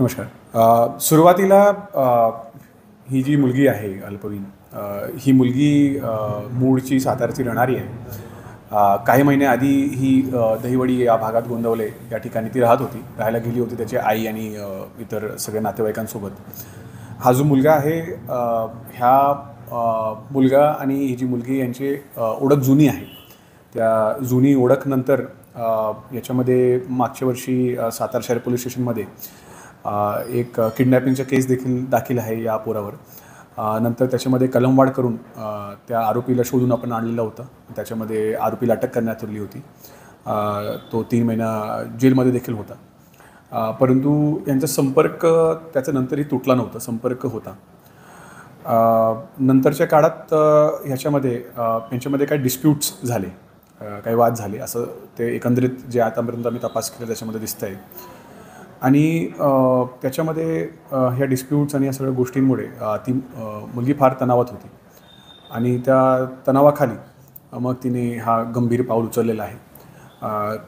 नमस्कार. सुरुवातीला ही जी मुलगी आहे अल्पवीन, ही मुलगी मूळची सातारची राहणारी आहे. काही महिन्याआधी ही दहिवडी या भागात गोंदवले या ठिकाणी ती राहायला गेली होती त्याची आई आणि इतर सगळ्या नातेवाईकांसोबत. हा जो मुलगा आहे, ह्या मुलगा आणि ही जी मुलगी यांची ओळख जुनी आहे. त्या जुनी ओळखनंतर याच्यामध्ये मागच्या वर्षी सातारा शहर पोलीस स्टेशनमध्ये एक किडनॅपिंगचा केस देखील दाखल आहे या पोरावर. नंतर त्याच्यामध्ये कलमवाढ करून त्या आरोपीला शोधून आपण आणलेलं होतं. त्याच्यामध्ये आरोपीला अटक करण्यात आली होती. तो 3 महिना जेलमध्ये देखील होता. परंतु यांचा संपर्क त्याचा नंतरही तुटला नव्हता, संपर्क होता. नंतरच्या काळात यांच्यामध्ये काही डिस्प्यूट्स झाले, काही वाद झाले, असं ते एकंदरीत जे आतापर्यंत आम्ही तपास केला त्याच्यामध्ये दिसतं आहे. आणि त्याच्यामध्ये ह्या डिस्प्यूट्स आणि या सगळ्या गोष्टींमुळे ती मुलगी फार तणावात होती आणि त्या तणावाखाली मग तिने हा गंभीर पाऊल उचललेला आहे.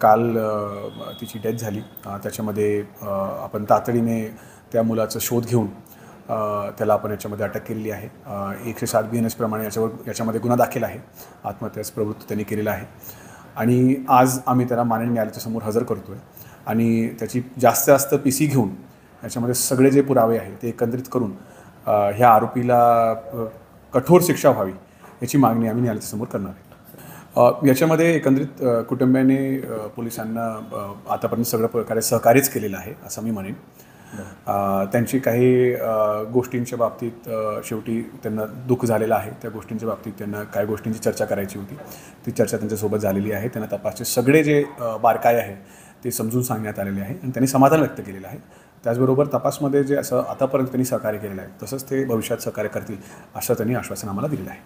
काल तिची डेथ झाली. त्याच्यामध्ये आपण तातडीने त्या मुलाचा शोध घेऊन त्याला आपण याच्यामध्ये अटक केलेली आहे. 107 BNS प्रमाणे याच्यामध्ये गुन्हा दाखल आहे. आत्महत्यास प्रवृत्त त्यांनी केलेला आहे आणि आज आम्ही त्याला माननीय न्यायालयाच्या समोर हजर करतो आहे आणि त्याची जास्त PC घेऊन याच्यामध्ये सगळे जे पुरावे आहेत ते एकत्रित करून ह्या आरोपीला कठोर शिक्षा व्हावी याची मागणी आम्ही न्यायालयाच्या समोर करणार आहे. याच्यामध्ये एकंदरीत कुटुंबियाने पोलिसांना आतापर्यंत सगळं प्रकारे सहकार्यच केलेलं आहे असं मी म्हणेन. त्यांची काही गोष्टींच्या बाबतीत शेवटी त्यांना दुःख झालेलं आहे. त्या गोष्टींच्या बाबतीत त्यांना काही गोष्टींची चर्चा करायची होती. ती चर्चा त्यांच्यासोबत झालेली आहे. त्यांना तपासचे सगळे जे बारकाई आहे ते समजून सांगण्यात आलेले आहे आणि त्यांनी समाधान व्यक्त केलेलं आहे. त्याचबरोबर तपासमध्ये जे असं आतापर्यंत त्यांनी सहकार्य केलेलं आहे तसंच ते भविष्यात सहकार्य करतील असं त्यांनी आश्वासन आम्हाला दिलेलं आहे.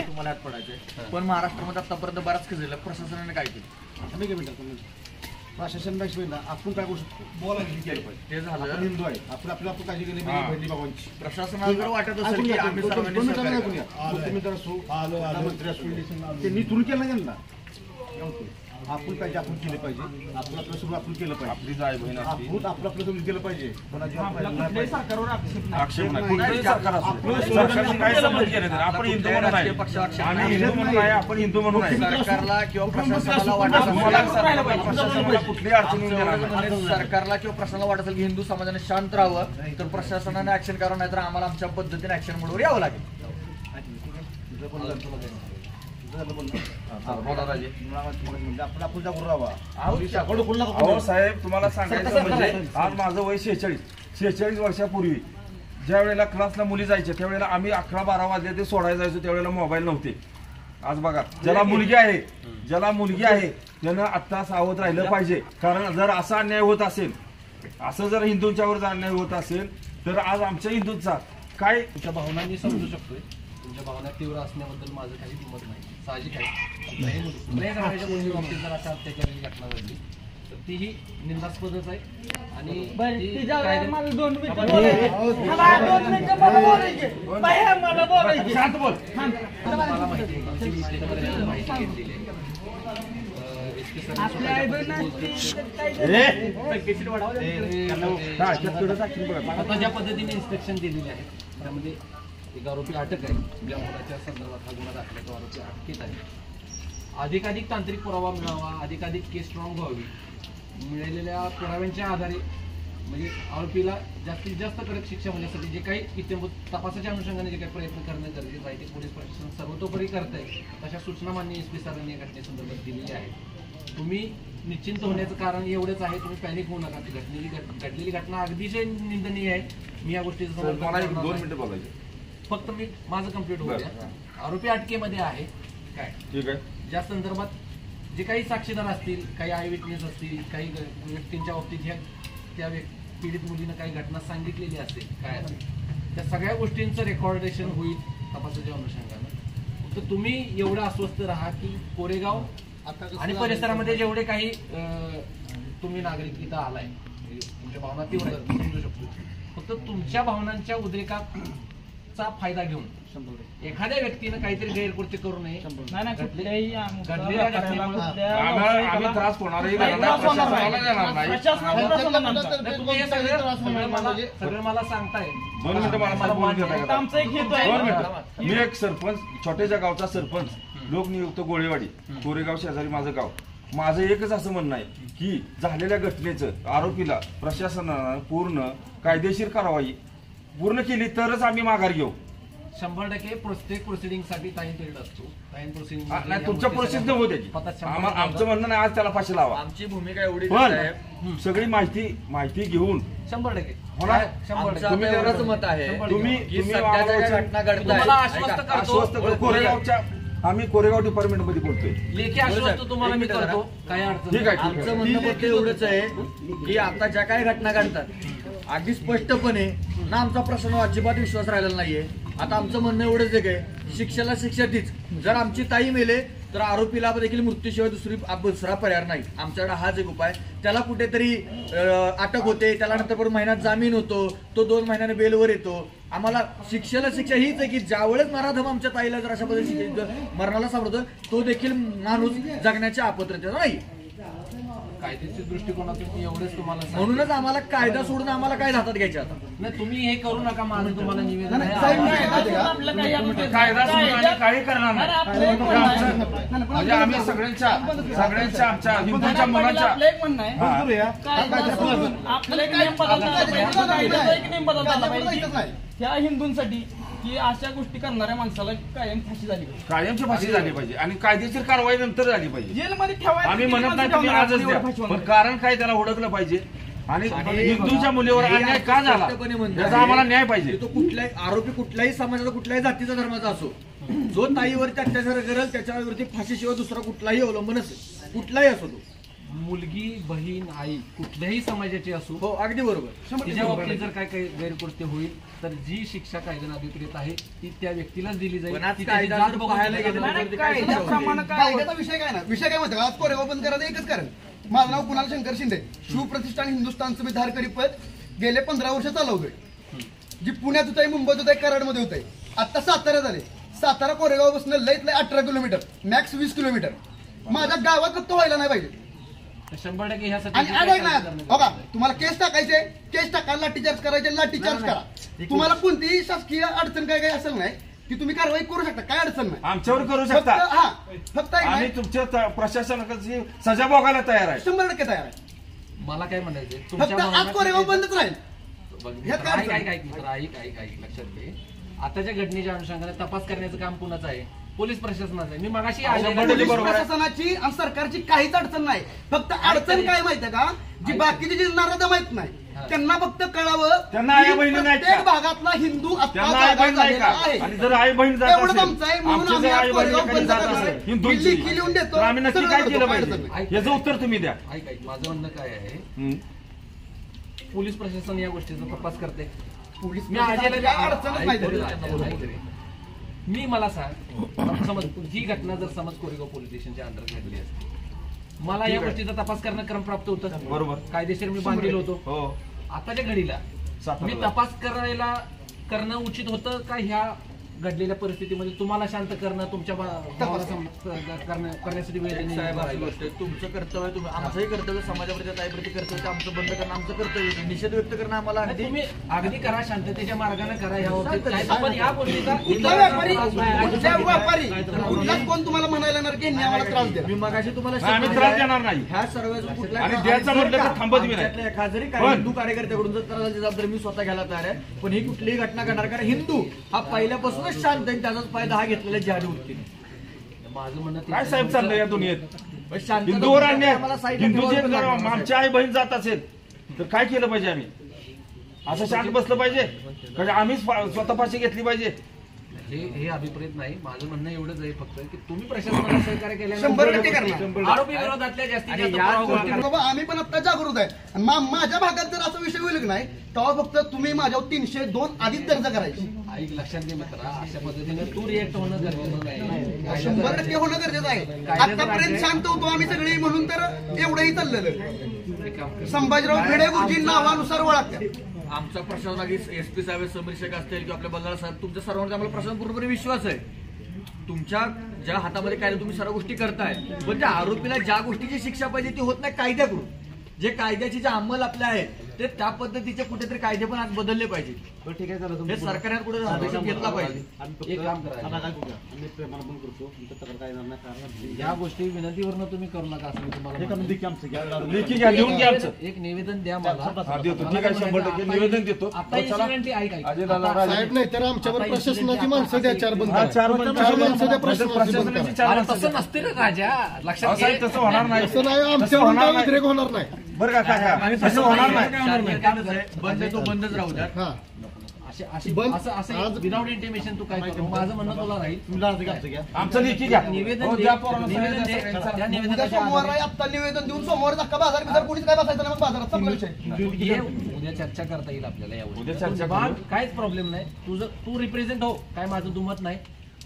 तुम्हाला पडायचे पण महाराष्ट्रामध्ये आतापर्यंत बराच केलेला प्रशासनाने काय केलं? प्रशासनापेक्षा ना आपण काय गोष्ट बोलायला केलं पाहिजे. ते झालं हिंदू आहे, आपण काळजी केली बहिणी भावांची. प्रशासनाला वाटत असेल की आम्ही सर्वांनी मुख्यमंत्री असो, मंत्री असो, त्यांनी सुरू केलं नाही त्यांना. आपण पाहिजे, आपण केलं पाहिजे. आपण आपलं सगळं आपण केलं पाहिजे. आपली जाय बहीण आपण आपलं सगळं केलं पाहिजे. सरकारवर आक्षेप नाही. आपण हिंदू म्हणून आहे, आम्ही हिंदू म्हणून आहे, आपण हिंदू म्हणून आहे. सरकारला किंवा प्रशासनाला वाटत प्रशासनाला कुठलीही अडचण येऊन देणार नाही. सरकारला किंवा प्रशासनाला वाटत असेल की हिंदू समाजाने शांत राहावं तर प्रशासनाने ऍक्शन करावं, नाहीतर आम्हाला आमच्या पद्धतीने ऍक्शन मोडवर यावं लागेल. साहेब तुम्हाला सांगायचं म्हणजे आज माझं वय 46 वर्षापूर्वी ज्या वेळेला क्लासला मुली जायच्या त्यावेळेला आम्ही 11-12 वाजले ते सोडायला जायचो. त्यावेळेला मोबाईल नव्हते. आज बघा, ज्याला मुलगी आहे त्यानं आत्ता सावध राहिलं पाहिजे. कारण जर असा अन्याय होत असेल, असं जर हिंदूंच्यावर अन्याय होत असेल तर आज आमच्या हिंदूंचा काय. तुमच्या भावना मी समजू शकतोय. तुमच्या भावना तीव्र असण्याबद्दल माझं काही मत नाही, साहजिक आहे. कुठल्याही समाजाच्या मुलीच्या बाबतीत जर अशा अत्याचाराची घटना घडली तर तीही निंदास्पदच आहे. आणि मला माहिती घेतलेली ज्या पद्धतीने इन्स्ट्रक्शन दिलेले आहेत त्यामध्ये एक आरोपी अटक आहे, ज्या मुलाच्या संदर्भात हा गुन्हा दाखल आहे, तो आरोपी अटकेत आहे. अधिकाधिक तांत्रिक पुरावा मिळावा, अधिकाधिक केस स्ट्रॉंग व्हावी, मिळालेल्या पुराव्यांच्या आधारे म्हणजे आरोपीला जास्तीत जास्त कडक शिक्षा होण्यासाठी जे काही इत्यंभूत तपासाच्या अनुषंगाने जे काही प्रयत्न करणं गरजेचं आहे ते पोलीस प्रशासन सर्वतोपरी करत आहे. तशा सूचना माननीय SP सरांनी या घटनेसंदर्भात दिलेली आहे. तुम्ही निश्चिंत होण्याचं कारण एवढंच आहे, तुम्ही पॅनिक होऊ नका. घडलेली घटना अगदीच निंदनीय आहे. मी या गोष्टीचं मला 2 मिनिटं बोलायचे. फक्त मी माझं कंप्लीट होऊ द्या. आरोपी अटकेमध्ये आहे काय, ठीक आहे. ज्या संदर्भात जे काही साक्षीदार असतील, काही आय विटनेस असतील, काही व्यक्तींच्या बाबतीत त्या पीडित मुलीनं काही घटना सांगितलेली असेल काय, त्या सगळ्या गोष्टींचं रेकॉर्डेशन होईल तपासाच्या अनुषंगानं. तर तुम्ही एवढं अस्वस्थ राहा की कोरेगाव आणि परिसरामध्ये जेवढे काही तुम्ही नागरिक इथं आलाय, तुमच्या भावना तीव्र समजू शकतो, फक्त तुमच्या भावनांच्या उद्रेकाचा फायदा घेऊन एखाद्या व्यक्तीनं काहीतरी गैरकृत्य करू नये. घडलेल्या घटनेमुळे आम्ही त्रास होणारही सगळं मला सांगताय. 2 मिनिटं मला बोलू देता. 2 मिनिटं. मी एक सरपंच, छोट्याच्या गावचा सरपंच, लोकनियुक्त गोळेवाडी, कोरेगाव शेजारी माझं गाव. माझं एकच असं म्हणणं आहे की झालेल्या घटनेचं आरोपीला प्रशासनानं पूर्ण कायदेशीर कारवाई पूर्ण केली तरच आम्ही माघार घेऊ. 100% प्रत्येक प्रोसिडिंग साठी टाइम पिरियड असतो. टाइम प्रोसिडिंग नाही, तुमच्या प्रोसेस होऊ द्यायची. आमचं म्हणणं नाही आज त्याला फाशी लावा. आमची भूमिका एवढी पण सगळी माहिती घेऊन 100% होणार. तुम्ही एवढंच मत आहे तुम्ही घटना तुम्हाला आश्वस्त करतो. कोरेगावच्या आम्ही कोरेगाव डिपार्टमेंट मध्ये बोलतोय. लेखी आश्वस्त तुम्हाला मी करतो, काही अडचण ठीक आहे. आमचं म्हणणं फक्त एवढंच आहे की आता ज्या काही घटना घडतात अगदी स्पष्टपणे ना आमचा प्रश्न अजिबात विश्वास राहिलेला नाहीये. आता आमचं म्हणणं एवढंच आहे की शिक्षेला शिक्षा तीच. जर आमची ताई मेले तर आरोपीला देखील मृत्यूशिवाय दुसरा पर्याय नाही. आमच्याकडे हाच एक उपाय. त्याला कुठेतरी अटक होते, त्याला नंतर परत महिन्यात जामीन होतो, तो 2 महिन्याने बेलवर येतो. आम्हाला शिक्षेला शिक्षा हीच आहे की ज्यावेळेस नराधम आमच्या ताईला जर अशा पद्धतीने मरणाला सापडतो, तो देखील माणूस जगण्याच्या अपात्रतेचा नाही. कायदेशीर दृष्टिकोनातून एवढेच तुम्हाला सांगतो. म्हणूनच आम्हाला कायदा सोडून आम्हाला काय हातात घ्यायचे आता नाही, तुम्ही हे करू नका. माझं तुम्हाला निवेदन आहे. कायदा सोडून काही करणार नाही. म्हणजे आम्ही सगळ्यांच्या आमच्या हिंदूंच्या मुलांच्या ह्या हिंदूंसाठी की अशा गोष्टी करणाऱ्या माणसाला कायम फाशी झाली पाहिजे. कायमची फाशी झाली पाहिजे आणि कायदेशीर कारवाई नंतर झाली पाहिजे. जेलमध्ये ठेवायला आम्ही म्हणत नाही तुम्ही आजच द्या, पण कारण काय त्याला ओळखलं पाहिजे आणि हिंदूच्या मुलीवर अन्याय का झाला याचा आम्हाला न्याय पाहिजे. तो कुठलाही आरोपी कुठल्याही समाजाचा, कुठल्याही जातीचा, धर्माचा असो, जो ताईवरती अत्याचार करेल त्याच्यावरती फाशीशिवाय दुसरा कुठलाही अवलंबनच कुठलाही असो. तो मुलगी, बहीण, आई कुठल्याही समाजाची असो, हो अगदी बरोबर. तिच्या बाबतीत जर काय काही गैरकृत्य होईल तर जी शिक्षा कायद्याने अधिकृत आहे ती त्या व्यक्तीलाच दिली जाईल. कायद्याचा विषय काय ना, विषय काय म्हणतो आज कोरेगाव बंद करायचं एकच कारण. माझं नाव कुणाल शंकर शिंदे, शिवप्रतिष्ठान हिंदुस्थानचं मी धारकरी पद गेले 15 वर्ष चालवतोय. जी पुण्यात होत आहे, मुंबईत होत आहे, कराडमध्ये होत आहे, आता सातारा झाले. सातारा कोरेगाव बसणं लईत लई 18 किलोमीटर, मॅक्स 20 किलोमीटर. माझ्या गावात फक्त व्हायला नाही पाहिजे. 100% ह्यासाठी आणि ऐक ना, बघा तुम्हाला केस टाकायचे, केस टाका, लाठीचार्ज करायचे, लाठीचार्ज करा. तुम्हाला कोणतीही शासकीय अडचण काय काय असेल नाही की तुम्ही कारवाई करू शकता, काय अडचण नाही. आमच्यावर करू शकता. फक्त आम्ही तुमच्या प्रशासनाची सजा भोगायला तयार आहे. 100% तयार आहे. मला काय म्हणायचं फक्त आज कोरेगाव बंदच राहील. लक्षात घे. आताच्या घटनेच्या अनुषंगाने तपास करण्याचं काम कुणाचं आहे? पोलीस प्रशासनाचं आहे. मी मगाशी पोलीस प्रशासनाची आणि सरकारची काहीच अडचण नाही. फक्त अडचण काय माहितीये का, जी बाकीची जी नाराज माहित नाही त्यांना फक्त कळावं, त्यांना आई बहिणी नाही प्रत्येक भागातला हिंदू त्यांना आई बहीण नाही का? आणि जर आई बहीण जात एवढंच असेल, आमचं आहे. म्हणून आमची आम्ही जर आज आई बहीण कोरेगाव एखादी बंद जात करणार असेल आहे. हिंदूंची, लिखी लिहून देतो, तर आम्ही नक्की सगळं काय करतो, केलं काय पाहिजे अडचण याचं उत्तर तुम्ही द्या. माझं म्हणणं काय आहे, पोलीस प्रशासन या गोष्टीचा तपास करते. पोलीस मी अडचणच नाही. मी मला सांग, समज ही घटना जर समज कोरेगाव पोलीस स्टेशनच्या अंतर्गत घडली असती, मला या गोष्टीचा तपास करणं क्रम प्राप्त होतं. बरोबर, कायदेशीर मी बांधलेलो होतो. हो. आताच्या घडीला मी तपास करणं उचित होतं का ह्या घडलेल्या परिस्थितीमध्ये तुम्हाला शांत करणं, तुमच्या भावाला करण्यासाठी वेळ देणे साहेब अशी गोष्ट आहे, तुमचं कर्तव्य तुम्ही आमचंही कर्तव्य समाजाप्रती ताईप्रती कर्तव्य ते आमचं बंद करणं आमचं कर्तव्य आहे. निषेध व्यक्त करणं आम्हाला आणि अगदी तुम्ही अगदी करा, शांततेच्या मार्गाने करा. ह्या पण या गोष्टीचा कुठला व्यापारी कुठल्या व्यापारी कुठलाच कोण तुम्हाला म्हणायला येणार की यांनी आम्हाला त्रास द्या. मी मगाशी तुम्हाला आम्ही शब्द त्रास दिलाय, देणार नाही. ह्या सर्व कुठल्या आणि द्यायचं म्हटलं तर थांबत बी नाही. आमच्यातल्या एखाद्या जरी काही हिंदू कार्यकर्त्याकडून जर त्रास झाली जबाबदारी मी स्वतः घ्यायला तयार आहे. पण ही कुठलीही घटना घडणार, कारण हिंदू हा पहिल्यापासूनच शांत आहे, त्याचाच फायदा हा घेतलेला जिहादी वृत्तीने. माझं म्हणणं काय साहेब चाललंय या दुनियेत? पण शांतता हिंदूवर अन्याय, आम्हाला साईडला हिंदूचे ठेवावं जर लागणार. आमची आई बहीण जात असेल तर काय केलं पाहिजे आम्ही? असं शांत बसलं पाहिजे? कारण आम्हीच स्वतः फाशी घेतली पाहिजे? हे अभिप्रेत नाही. माझं म्हणणं एवढंच आहे फक्त की तुम्ही प्रशासनाला सहकार्य 100% करणार. केल्यानंतर आरोपी विरोधातल्या जास्तीत आणि जास्त या पुरावा गोष्टी- करा. बाबा आम्ही पण आता जागृत आहे आणि माझ्या भागात जर असा विषय होईल की नाही तेव्हा फक्त तुम्ही माझ्यावर 302 आधीच दर्ज करायची. ऐक, लक्षात घे मित्रा, अशा पद्धतीने तू रिएक्ट होणं गरजेचं नाही. 100% होणं गरजेचं आहे. आतापर्यंत शांत होतो आम्ही सगळे म्हणून तर एवढंही चाललेलं. एक काम कर. संभाजीराव भिडे गुरुजी नावानुसार ओळखतात. आमचा प्रशासन एसपी साहेब, समीर शेख असतील किंवा आपले बल्लाळ साहेब, तुमच्या सर्वांचा आम्हाला प्रशासन पूर्णपणे विश्वास आहे. तुमच्या ज्या हातामध्ये काय तुम्ही सर्व गोष्टी करताय, पण त्या आरोपीला ज्या गोष्टीची शिक्षा पाहिजे ती होत नाही कायद्याकडून. जे कायद्याचे जे अंमल आपले आहेत ते त्या पद्धतीचे कुठेतरी कायदे पण आज बदलले पाहिजे. ठीक आहे, चला हे सरकारने कुठे हस्तक्षेप घेतला पाहिजे. एक काम करा, या गोष्टी विनंतीवरनं तुम्ही करू नका असं मी तुम्हाला म्हणतो. लेखी घ्या, लिहून घ्या आमचं. एक निवेदन द्या मला. हा, देतो. ठीक आहे, 100% निवेदन देतो. आता ही विनंती ऐक. अजय दादा राजे. साहेब नाही तर आमच्यावर प्रशासनाची माणसं द्या, 4 बंद हा, करा. 4 माणसं द्या, प्रशासनाची बंद करा. प्रशासनाची 4 अरे माणसं तसं द्या. नसते ना राजा, अहो, लक्षात घे. साहेब तसं होणार नाही. तसं नाही, तसं आमच्यावर होणार काय नाही. उद्रेक होणार नाही. बरं का काका, तसं होणार नाही. बंद आहे तो बंदच राहू द्या. हा बंद. आज- विदाउट इंटिमेशन तू काय करू, माझं म्हणणं तुला राहील. आमचं लेखी घ्या. निवेदन हो, दे. द्या पोरांना निवेदन सगळ्यांना दे. सगळ्यांना. त्या उद्या निवेदनाच्या सोमवार आधारे- आत्ता निवेदन देऊन सोमवार धक्का बाजार बिजार कोणीच काय बसायचं नाही, मग बाजारात संपला विषय. हे उद्या चर्चा करता येईल आपल्याला यावर. उद्या चर्चा पण करू. काहीच प्रॉब्लेम नाही. तुझं तू रिप्रेझेंट हो, काय माझं दुमत नाही.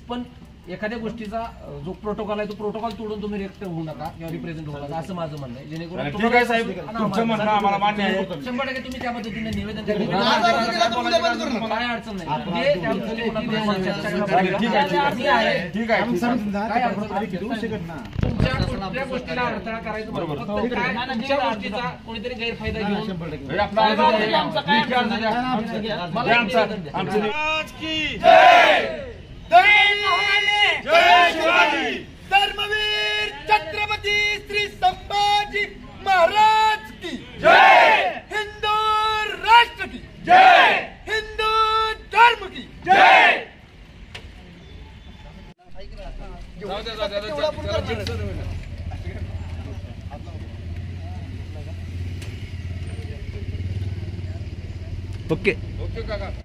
पण एखाद्या गोष्टीचा जो प्रोटोकॉल आहे तो प्रोटोकॉल तोडून तुम्ही रिएक्ट होऊ नका किंवा रिप्रेझेंट होऊ नका असं माझं म्हणणं आहे. जेणेकरून ठीक आहे साहेब, तुमचं म्हणणं आम्हाला मान्य आहे. 100% तुम्ही त्या पद्धतीने निवेदन बाजार दिला तर उद्या बंद करू नका. काय अडचण नाही. हे त्या पद्धतीने पुन्हा चर्चा करू. ठीक आहे, ठीक आहे. मी आहे. ठीक आहे, ठीक आहे. काय अडचण नाही. तुमच्या कुठल्या गोष्टीला अडथळा करायचं बरोबर. फक्त काय तुमच्या गोष्टीचा कोणीतरी गैरफायदा घेऊन हे आपला अर्ज द्या. लेखी अर्ज द्या. मला द्या एक आमचा. निवेदन द्या. आमचं निवेदन. धर्मवीर छत्रपती श्री संभाजी महाराज की जय. हिंदू राष्ट्र की जय. हिंदू धर्म की जय. ओके. ओके काका.